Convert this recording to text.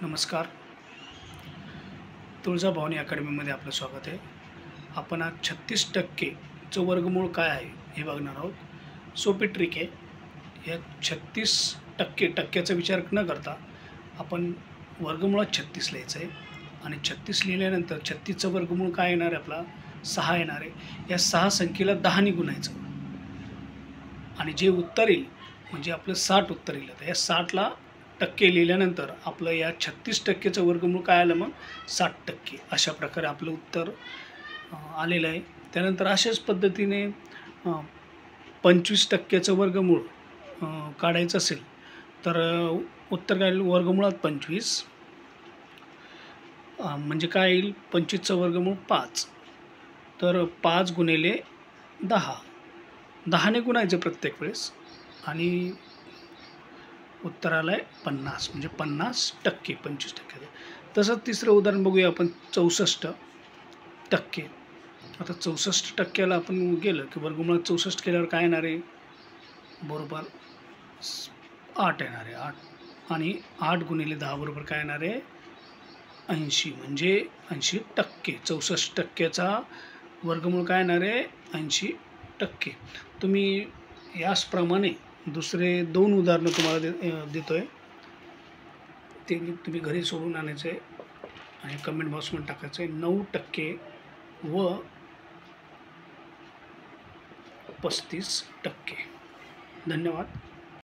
नमस्कार. तुळजाभवानी अकॅडमीमध्ये आपलं स्वागत आहे. आपण आज 36% वर्गमूळ काय आहे हे बघणार आहोत. सोपी ट्रिक आहे. या 36% टक्क्याचा विचार न करता आपण वर्गमूळात 36 लिहायचं आहे आणि 36 लिहिल्यानंतर 36चं वर्गमूळ काय येणार आहे, आपला 6 येणार आहे. या 6 संख्येला 10 ने गुणायचं आणि जे उत्तर येईल म्हणजे आपलं 60 उत्तर येईल. तर या 60ला टक्के लिहिल्यानंतर आपलं या 36%चं वर्गमूळ काय आलं, मग 60%. अशा प्रकारे आपलं उत्तर आलेलं आहे. त्यानंतर अशाच पद्धतीने 25%चं वर्गमूळ काढायचं असेल तर उत्तर काय येईल, वर्गमुळात 25 म्हणजे काय येईल, 25चं वर्गमूळ 5. तर 5 गुणिले 10, 10 ने गुणायचं प्रत्येक वेळेस आणि उत्तर आलं आहे 50. म्हणजे 50% 25%. तसंच तिसरं उदाहरण बघूया आपण, 64%. आता 64%ला आपण गेलं की वर्गमुळात 64 केल्यावर काय येणार आहे, बरोबर 8 येणार आहे. 8 आणि 8 गुणिले 10 बरोबर काय येणार आहे, 80. म्हणजे 80%. 64%चा वर्गमूळ काय येणार आहे, 80%. तुम्ही याचप्रमाणे दुसरे 2 उदाहरणं तुम्हाला देतोय. ते तुम्ही घरी सोडून आणायचं आहे आणि कमेंट बॉक्समध्ये टाकायचं आहे 9% व 35%. धन्यवाद.